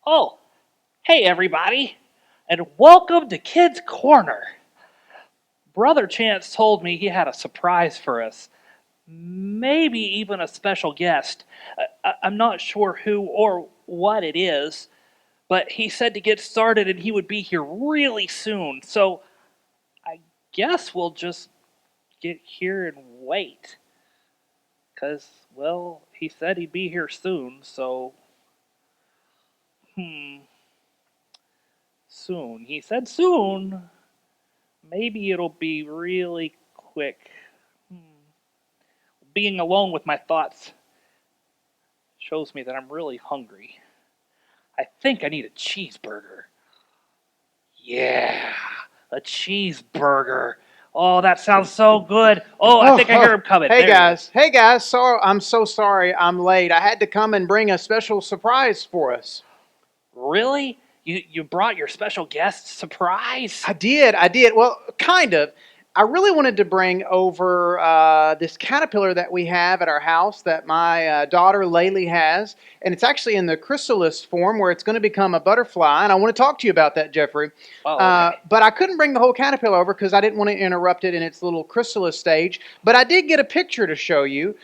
Oh, hey everybody, and welcome to Kids Corner. Brother Chance told me he had a surprise for us. Maybe even a special guest. I'm not sure who or what it is, but he said to get started and he would be here really soon. So I guess we'll just get here and wait. Because, well, he said he'd be here soon, so. Hmm. Soon. He said soon. Maybe it'll be really quick. Hmm. Being alone with my thoughts shows me that I'm really hungry. I think I need a cheeseburger. Yeah, a cheeseburger. Oh, that sounds so good. Oh, I think I hear him coming. Hey There he is. guys, hey guys. So I'm so sorry I'm late. I had to come and bring a special surprise for us. Really? You brought your special guest surprise? I did. Well, kind of. I really wanted to bring over this caterpillar that we have at our house that my daughter Laylee has, and it's actually in the chrysalis form where it's going to become a butterfly. And I want to talk to you about that, Jeffrey. Oh, okay. But I couldn't bring the whole caterpillar over because I didn't want to interrupt it in its little chrysalis stage. But I did get a picture to show you.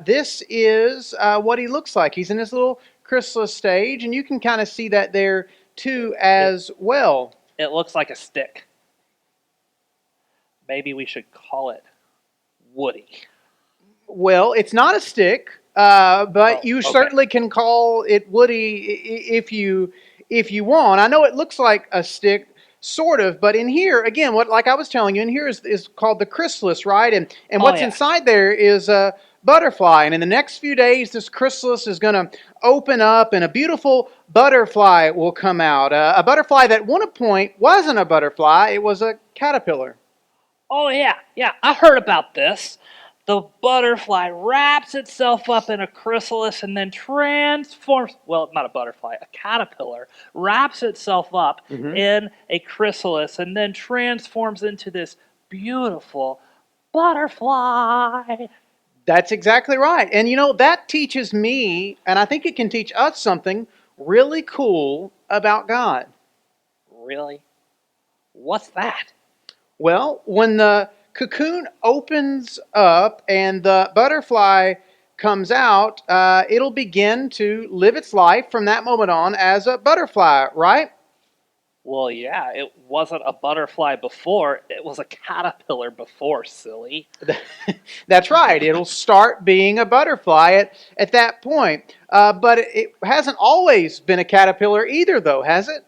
This is what he looks like. He's in his little chrysalis stage, and you can kind of see that there too It as well. it looks like a stick. Maybe we should call it Woody. Well, it's not a stick, but Oh, you okay. certainly can call it Woody if you want. I know it looks like a stick, sort of, but in here again, what like I was telling you, in here is called the chrysalis, right? And Oh what's yeah. inside there is a butterfly. And in the next few days, this chrysalis is going to open up, and a beautiful butterfly will come out. A butterfly that at one point wasn't a butterfly; it was a caterpillar. Oh, yeah, yeah, I heard about this. The butterfly wraps itself up in a chrysalis and then transforms. Well, not a butterfly, a caterpillar wraps itself up Mm-hmm. in a chrysalis and then transforms into this beautiful butterfly. That's exactly right. And that teaches me, and I think it can teach us something really cool about God. Really? What's that? Well, when the cocoon opens up and the butterfly comes out, it'll begin to live its life from that moment on as a butterfly, right? Well, yeah, it wasn't a butterfly before, it was a caterpillar before, silly. That's right. It'll start being a butterfly at that point. But it hasn't always been a caterpillar either, though, has it?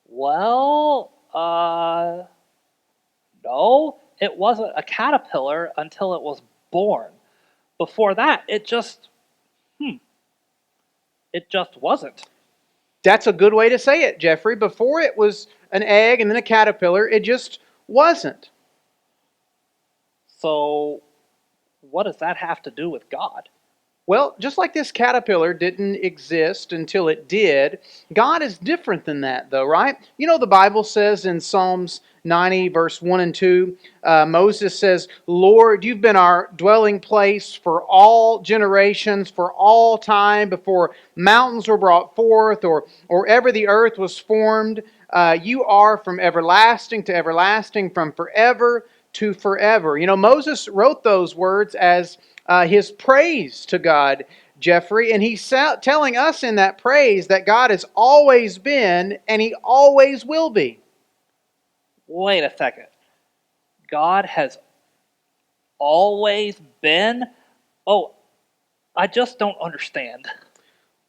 Well, no, it wasn't a caterpillar until it was born. Before that, hmm, it just wasn't. That's a good way to say it, Jeffrey. Before it was an egg and then a caterpillar, it just wasn't. So, what does that have to do with God? Well, just like this caterpillar didn't exist until it did, God is different than that, though, right? The Bible says in Psalms 90, verse 1 and 2, Moses says, Lord, you've been our dwelling place for all generations, for all time, before mountains were brought forth or ever the earth was formed. You are from everlasting to everlasting, from forever to forever. Moses wrote those words as his praise to God, Jeffrey, and he's telling us in that praise that God has always been and he always will be. Wait a second. God has always been? Oh, I just don't understand.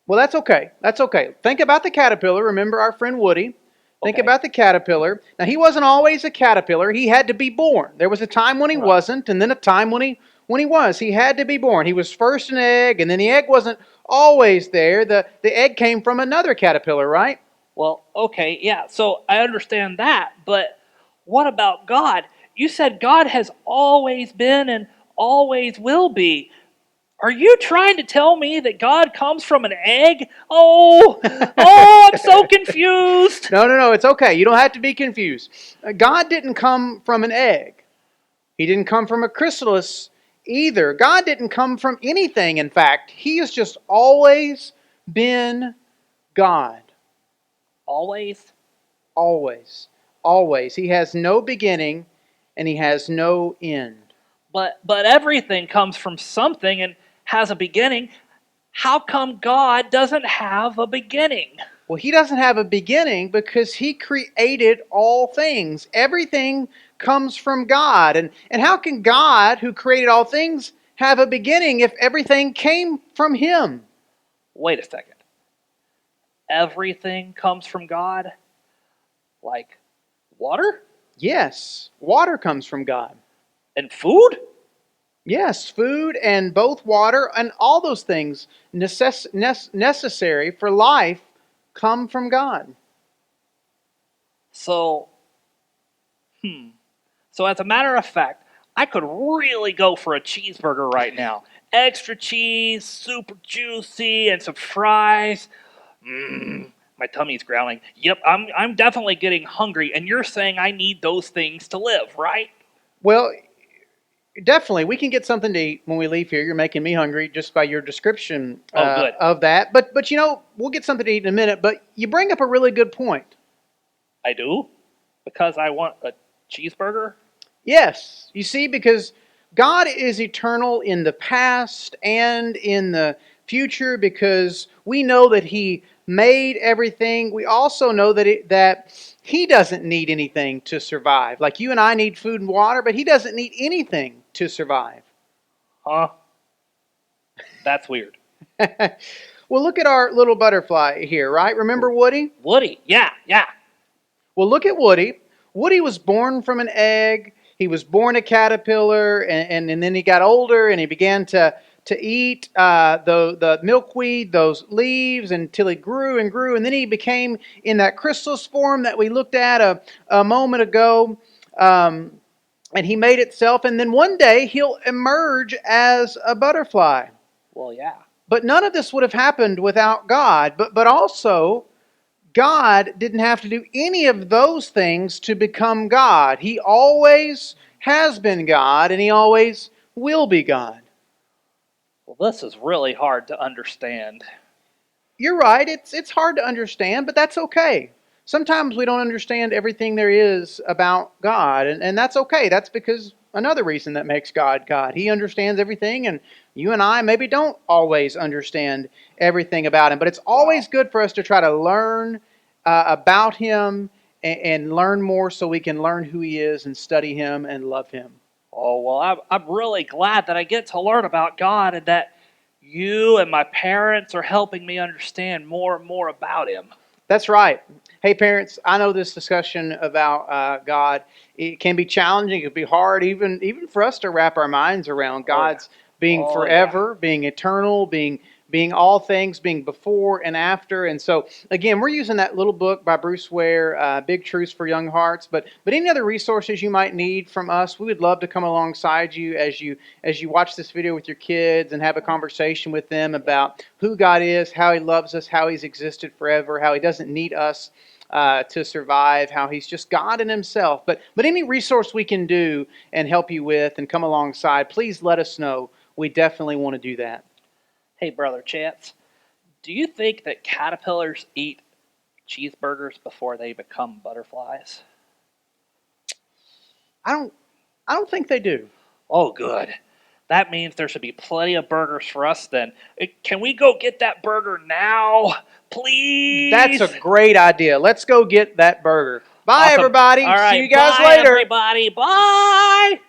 Well, that's okay. That's okay. Think about the caterpillar. Remember our friend Woody. Think Okay, about the caterpillar. Now, he wasn't always a caterpillar. He had to be born. There was a time when he right. wasn't, and then a time when he was. He had to be born. He was first an egg, and then the egg wasn't always there. The egg came from another caterpillar, right? Well, okay, yeah, so I understand that, but what about God? You said God has always been and always will be. Are you trying to tell me that God comes from an egg? I'm so confused. No, no, no. It's okay. You don't have to be confused. God didn't come from an egg. He didn't come from a chrysalis either. God didn't come from anything, in fact. He has just always been God. Always? Always. Always. He has no beginning and he has no end. But everything comes from something and has a beginning. How come God doesn't have a beginning? Well, he doesn't have a beginning because he created all things. Everything comes from God. And how can God, who created all things, have a beginning if everything came from him? Wait a second. Everything comes from God? Like water? Yes, water comes from God. And food? Yes, food and both water and all those things necessary for life come from God. So, hmm. So, as a matter of fact, I could really go for a cheeseburger right now. Extra cheese, super juicy, and some fries. My tummy's growling. Yep, I'm definitely getting hungry, and you're saying I need those things to live, right? Well, definitely, we can get something to eat when we leave here. You're making me hungry just by your description Oh, good. of that. But we'll get something to eat in a minute. But you bring up a really good point. I do? Because I want a cheeseburger? Yes, you see, because God is eternal in the past and in the future. Because we know that He made everything. We also know that He doesn't need anything to survive. Like you and I need food and water, but He doesn't need anything to survive. Huh? That's weird. Well, look at our little butterfly here, right? Remember Woody? Woody, yeah, yeah. Well, look at Woody. Woody was born from an egg. He was born a caterpillar, and then he got older and he began to eat the milkweed, those leaves, until he grew and grew. And then he became in that chrysalis form that we looked at a moment ago. And he made itself. And then one day he'll emerge as a butterfly. Well, yeah. But none of this would have happened without God. But also, God didn't have to do any of those things to become God. He always has been God, and He always will be God. Well, this is really hard to understand. You're right, it's hard to understand, but that's okay. Sometimes we don't understand everything there is about God, and that's okay. That's because another reason that makes God God. He understands everything, and you and I maybe don't always understand everything about Him, but it's always Wow. good for us to try to learn about Him and learn more so we can learn who He is and study Him and love Him. Oh, well, I'm really glad that I get to learn about God and that you and my parents are helping me understand more and more about Him. That's right. Hey, parents, I know this discussion about God, it can be challenging, it can be hard, even for us to wrap our minds around Oh, yeah. God's being Oh, yeah. forever, being eternal, being all things, being before and after. And so, again, we're using that little book by Bruce Ware, Big Truths for Young Hearts. But any other resources you might need from us, we would love to come alongside you as you watch this video with your kids and have a conversation with them about who God is, how He loves us, how He's existed forever, how He doesn't need us to survive, how He's just God in Himself. But any resource we can do and help you with and come alongside, please let us know. We definitely want to do that. Hey, Brother Chance, do you think that caterpillars eat cheeseburgers before they become butterflies? I don't I don't think they do. Oh, good. That means there should be plenty of burgers for us then. Can we go get that burger now? That's a Please? great idea. Let's go get that burger. Bye Awesome. everybody. All See you right. guys Bye, later. everybody. Bye.